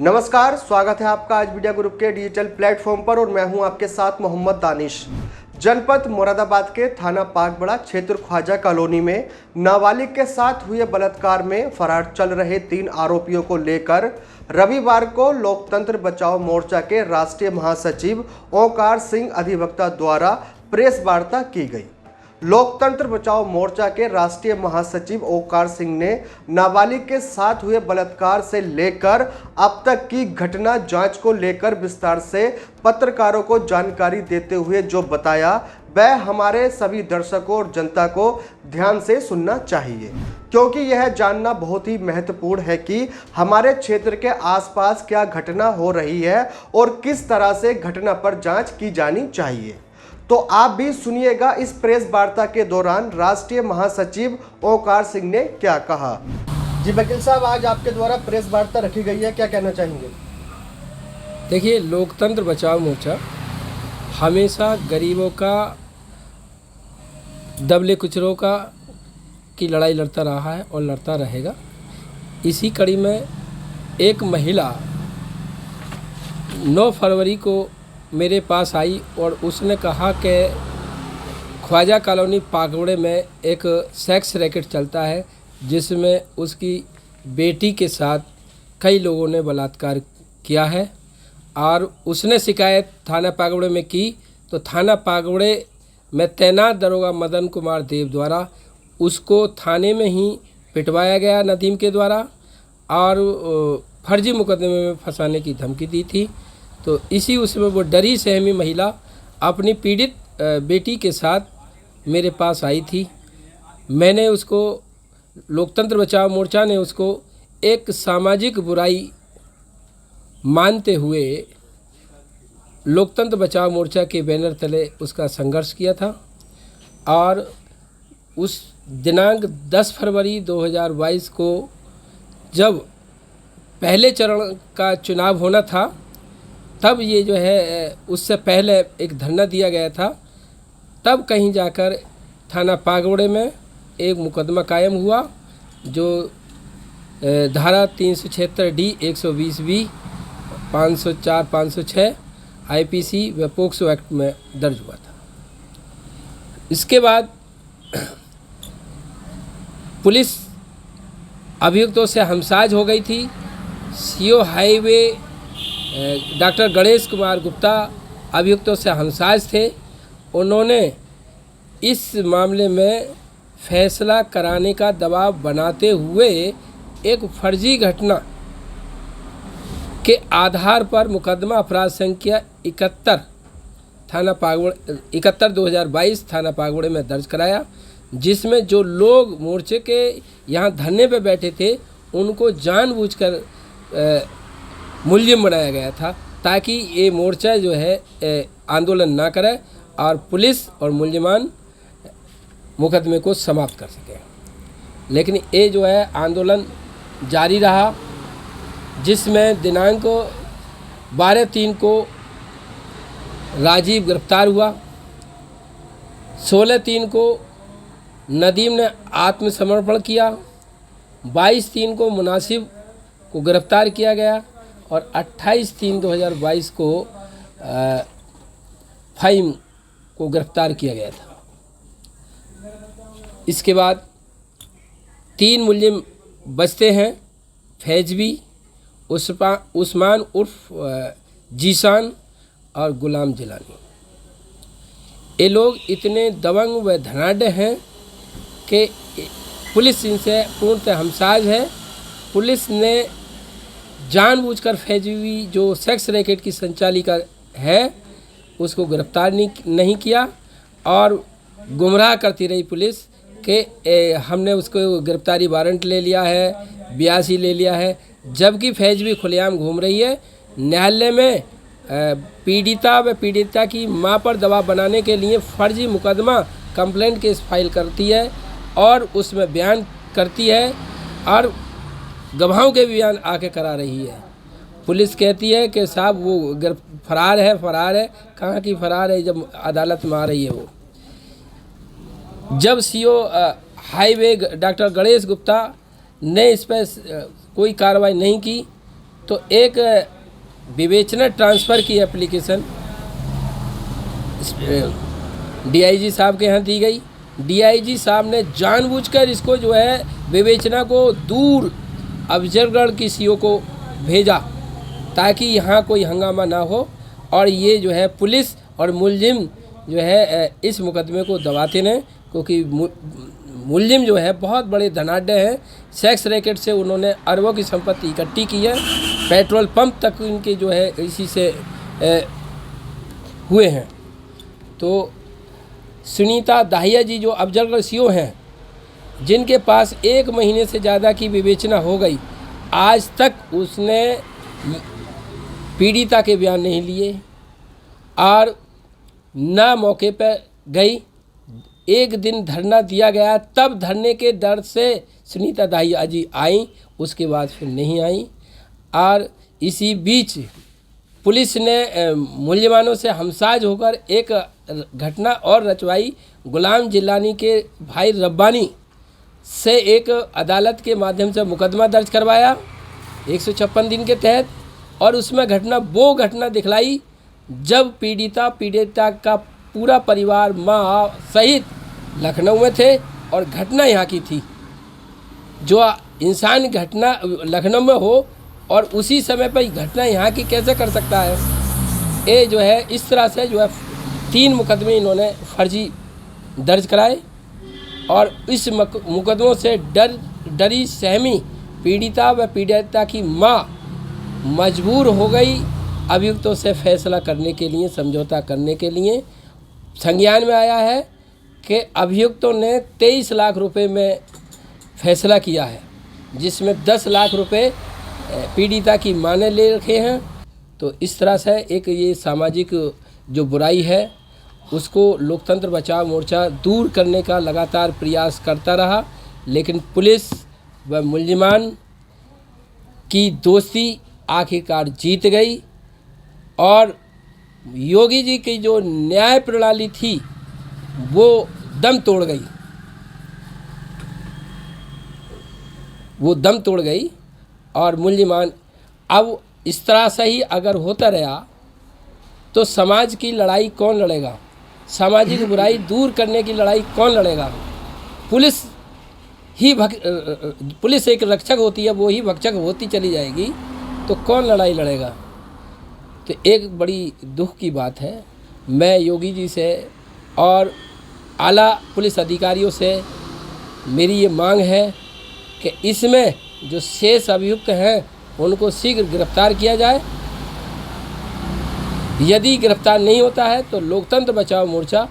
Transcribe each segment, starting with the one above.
नमस्कार, स्वागत है आपका आज मीडिया ग्रुप के डिजिटल प्लेटफॉर्म पर और मैं हूं आपके साथ मोहम्मद दानिश। जनपद मुरादाबाद के थाना पाकबड़ा क्षेत्र ख्वाजा कॉलोनी में नाबालिग के साथ हुए बलात्कार में फरार चल रहे 3 आरोपियों को लेकर रविवार को लोकतंत्र बचाओ मोर्चा के राष्ट्रीय महासचिव ओंकार सिंह अधिवक्ता द्वारा प्रेस वार्ता की गई। लोकतंत्र बचाओ मोर्चा के राष्ट्रीय महासचिव ओंकार सिंह ने नाबालिग के साथ हुए बलात्कार से लेकर अब तक की घटना जांच को लेकर विस्तार से पत्रकारों को जानकारी देते हुए जो बताया वह हमारे सभी दर्शकों और जनता को ध्यान से सुनना चाहिए, क्योंकि यह जानना बहुत ही महत्वपूर्ण है कि हमारे क्षेत्र के आसपास क्या घटना हो रही है और किस तरह से घटना पर जांच की जानी चाहिए। तो आप भी सुनिएगा इस प्रेस वार्ता के दौरान राष्ट्रीय महासचिव ओंकार सिंह ने क्या कहा। जी वकील साहब, आज आपके द्वारा प्रेस वार्ता रखी गई है, क्या कहना चाहेंगे? देखिए, लोकतंत्र बचाओ मोर्चा हमेशा गरीबों का, दबले कुचलों का की लड़ाई लड़ता रहा है और लड़ता रहेगा। इसी कड़ी में एक महिला 9 फरवरी को मेरे पास आई और उसने कहा कि ख्वाजा कॉलोनी पाकबड़े में एक सेक्स रैकेट चलता है जिसमें उसकी बेटी के साथ कई लोगों ने बलात्कार किया है और उसने शिकायत थाना पाकबड़े में की। तो थाना पाकबड़े में तैनात दरोगा मदन कुमार देव द्वारा उसको थाने में ही पिटवाया गया नदीम के द्वारा और फर्जी मुकदमे में फंसाने की धमकी दी थी। तो इसी उसमें वो डरी सहमी महिला अपनी पीड़ित बेटी के साथ मेरे पास आई थी। मैंने उसको, लोकतंत्र बचाओ मोर्चा ने उसको एक सामाजिक बुराई मानते हुए लोकतंत्र बचाओ मोर्चा के बैनर तले उसका संघर्ष किया था और उस दिनांक 10 फरवरी 2022 को जब पहले चरण का चुनाव होना था तब ये जो है उससे पहले एक धरना दिया गया था। तब कहीं जाकर थाना पाकबड़े में एक मुकदमा कायम हुआ जो धारा 376D 120B 504 506 IPC व पोक्सो एक्ट में दर्ज हुआ था। इसके बाद पुलिस अभियुक्तों से हमसाज हो गई थी। CO highway doctor Ganesh Kumar Gupta अभियुक्तों से हमसाज थे। उन्होंने इस मामले में फैसला कराने का दबाव बनाते हुए एक फर्जी घटना के आधार पर मुकदमा अपराध संख्या 71 थाना पाकबड़े 71/2022 थाना पाकबड़े में दर्ज कराया, जिसमें जो लोग मोर्चे के यहाँ धरने पे बैठे थे उनको जानबूझकर मुलजिम बनाया गया था ताकि ये मोर्चा जो है आंदोलन ना करे और पुलिस और मुलजिमान मुकदमे को समाप्त कर सके। लेकिन ये जो है आंदोलन जारी रहा, जिसमें दिनांक 12/3 को राजीव गिरफ्तार हुआ। 16/3 को नदीम ने आत्मसमर्पण किया। 22/3 को मुनासिब को गिरफ्तार किया गया और 28/3/2022 को फ़हीम को गिरफ्तार किया गया था। इसके बाद 3 मुलजिम बचते हैं, फैजवी, उस्मान उर्फ जीशान और गुलाम जिलानी। ये लोग इतने दबंग व धनाढ़ हैं कि पुलिस इनसे पूर्णतः हमसाज है। पुलिस ने जानबूझकर फैजवी जो सेक्स रैकेट की संचालिका है उसको गिरफ्तार नहीं किया और गुमराह करती रही पुलिस कि हमने उसको गिरफ्तारी वारंट ले लिया है, 82 ले लिया है, जबकि फैजवी खुलेआम घूम रही है। न्यायालय में पीड़िता व पीड़िता की मां पर दबाव बनाने के लिए फर्जी मुकदमा कंप्लेंट केस फाइल करती है और उसमें बयान करती है और गवाहों के बयान आके करा रही है। पुलिस कहती है कि साहब वो फरार है। कहाँ की फरार है जब अदालत में आ रही है वो। जब CO highway doctor Ganesh Gupta ने इस पर कोई कार्रवाई नहीं की तो एक विवेचना ट्रांसफ़र की एप्लीकेशन डीआईजी साहब के यहाँ दी गई। डीआईजी साहब ने जानबूझकर इसको जो है विवेचना को दूर अफजलगढ़ की सीओ को भेजा ताकि यहाँ कोई हंगामा ना हो और ये जो है पुलिस और मुलजिम जो है इस मुकदमे को दबाते रहें, क्योंकि मुलजिम जो है बहुत बड़े धनाढ्य हैं। सेक्स रैकेट से उन्होंने अरबों की संपत्ति इकट्ठी की है, पेट्रोल पंप तक इनके जो है इसी से हुए हैं। तो सुनीता दाहिया जी जो अफजलगढ़ सीओ हैं, जिनके पास 1 महीने से ज़्यादा की विवेचना हो गई, आज तक उसने पीड़िता के बयान नहीं लिए और ना मौके पर गई। एक दिन धरना दिया गया, तब धरने के डर से सुनीता दाहिया जी आई, उसके बाद फिर नहीं आई। और इसी बीच पुलिस ने मुलजिमानों से हमसाज होकर एक घटना और रचवाई। गुलाम जिलानी के भाई रब्बानी से एक अदालत के माध्यम से मुकदमा दर्ज करवाया 156 दिन के तहत, और उसमें वो घटना दिखलाई जब पीड़िता का पूरा परिवार माँ सहित लखनऊ में थे और घटना यहाँ की थी। जो इंसान घटना लखनऊ में हो और उसी समय पर घटना यहाँ की कैसे कर सकता है? ये जो है इस तरह से जो है 3 मुकदमे इन्होंने फर्जी दर्ज कराए और इस मुकदमों से डरी सहमी पीड़िता व पीड़िता की माँ मजबूर हो गई अभियुक्तों से फैसला करने के लिए, समझौता करने के लिए। संज्ञान में आया है कि अभियुक्तों ने 23 लाख रुपए में फैसला किया है, जिसमें 10 लाख रुपए पीड़िता की मां ने ले रखे हैं। तो इस तरह से एक ये सामाजिक जो बुराई है उसको लोकतंत्र बचाओ मोर्चा दूर करने का लगातार प्रयास करता रहा, लेकिन पुलिस व मुलजिमान की दोस्ती आखिरकार जीत गई और योगी जी की जो न्याय प्रणाली थी वो दम तोड़ गई और मुलजिमान अब इस तरह से ही अगर होता रहा तो समाज की लड़ाई कौन लड़ेगा? सामाजिक बुराई दूर करने की लड़ाई कौन लड़ेगा? पुलिस एक रक्षक होती है, वो ही भक्षक होती चली जाएगी, तो कौन लड़ाई लड़ेगा? तो एक बड़ी दुख की बात है। मैं योगी जी से और आला पुलिस अधिकारियों से मेरी ये मांग है कि इसमें जो शेष अभियुक्त हैं उनको शीघ्र गिरफ्तार किया जाए। यदि गिरफ्तार नहीं होता है तो लोकतंत्र बचाओ मोर्चा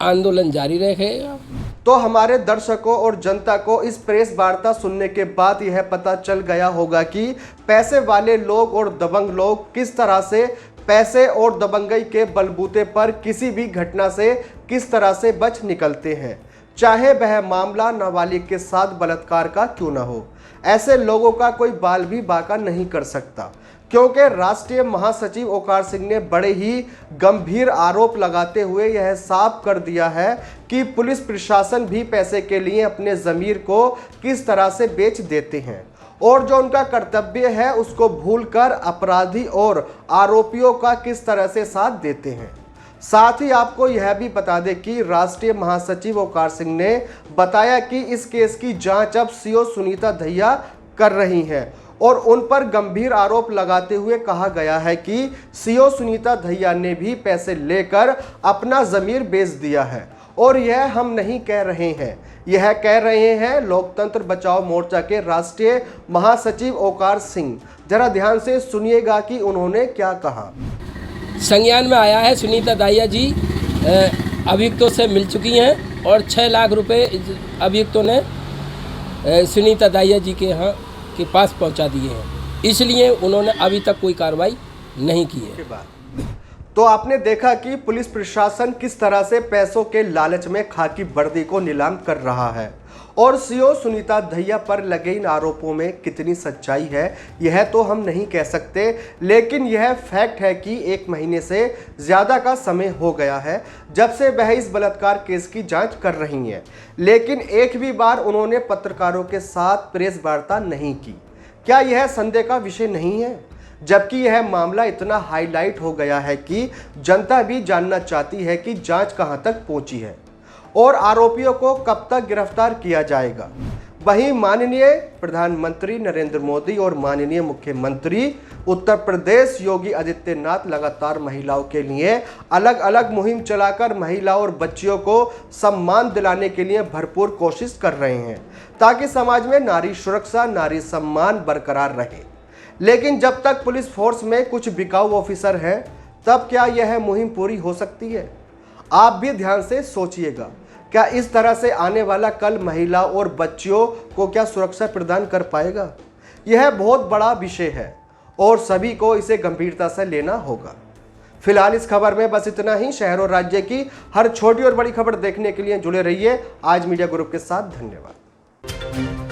आंदोलन जारी रहेगा। तो हमारे दर्शकों और जनता को इस प्रेस वार्ता सुनने के बाद यह पता चल गया होगा कि पैसे वाले लोग और दबंग लोग किस तरह से पैसे और दबंगई के बलबूते पर किसी भी घटना से किस तरह से बच निकलते हैं, चाहे वह मामला नाबालिग के साथ बलात्कार का क्यों न हो। ऐसे लोगों का कोई बाल भी बाका नहीं कर सकता, क्योंकि राष्ट्रीय महासचिव ओकार सिंह ने बड़े ही गंभीर आरोप लगाते हुए यह साफ कर दिया है कि पुलिस प्रशासन भी पैसे के लिए अपने ज़मीर को किस तरह से बेच देते हैं और जो उनका कर्तव्य है उसको भूलकर अपराधी और आरोपियों का किस तरह से साथ देते हैं। साथ ही आपको यह भी बता दें कि राष्ट्रीय महासचिव ओकार सिंह ने बताया कि इस केस की जांच अब सीओ सुनीता दहिया कर रही हैं और उन पर गंभीर आरोप लगाते हुए कहा गया है कि सीओ सुनीता दहिया ने भी पैसे लेकर अपना ज़मीर बेच दिया है। और यह हम नहीं कह रहे हैं, यह कह रहे हैं लोकतंत्र बचाओ मोर्चा के राष्ट्रीय महासचिव ओकार सिंह। जरा ध्यान से सुनिएगा कि उन्होंने क्या कहा। संज्ञान में आया है सुनीता दाहिया जी अभियुक्तों से मिल चुकी हैं और 6 लाख रुपए अभियुक्तों ने सुनीता दाहिया जी के यहाँ के पास पहुँचा दिए हैं, इसलिए उन्होंने अभी तक कोई कार्रवाई नहीं की है। तो आपने देखा कि पुलिस प्रशासन किस तरह से पैसों के लालच में खाकी वर्दी को नीलाम कर रहा है और सीओ सुनीता दहिया पर लगे इन आरोपों में कितनी सच्चाई है यह तो हम नहीं कह सकते, लेकिन यह फैक्ट है कि 1 महीने से ज़्यादा का समय हो गया है जब से वह इस बलात्कार केस की जांच कर रही हैं, लेकिन एक भी बार उन्होंने पत्रकारों के साथ प्रेस वार्ता नहीं की। क्या यह संदेह का विषय नहीं है? जबकि यह मामला इतना हाईलाइट हो गया है कि जनता भी जानना चाहती है कि जांच कहां तक पहुंची है और आरोपियों को कब तक गिरफ्तार किया जाएगा। वहीं माननीय प्रधानमंत्री नरेंद्र मोदी और माननीय मुख्यमंत्री उत्तर प्रदेश योगी आदित्यनाथ लगातार महिलाओं के लिए अलग अलग मुहिम चलाकर महिलाओं और बच्चियों को सम्मान दिलाने के लिए भरपूर कोशिश कर रहे हैं ताकि समाज में नारी सुरक्षा, नारी सम्मान बरकरार रहे। लेकिन जब तक पुलिस फोर्स में कुछ बिकाऊ ऑफिसर हैं, तब क्या यह मुहिम पूरी हो सकती है? आप भी ध्यान से सोचिएगा। क्या इस तरह से आने वाला कल महिला और बच्चियों को क्या सुरक्षा प्रदान कर पाएगा? यह बहुत बड़ा विषय है और सभी को इसे गंभीरता से लेना होगा। फिलहाल इस खबर में बस इतना ही। शहर और राज्य की हर छोटी और बड़ी खबर देखने के लिए जुड़े रहिए आज मीडिया ग्रुप के साथ। धन्यवाद।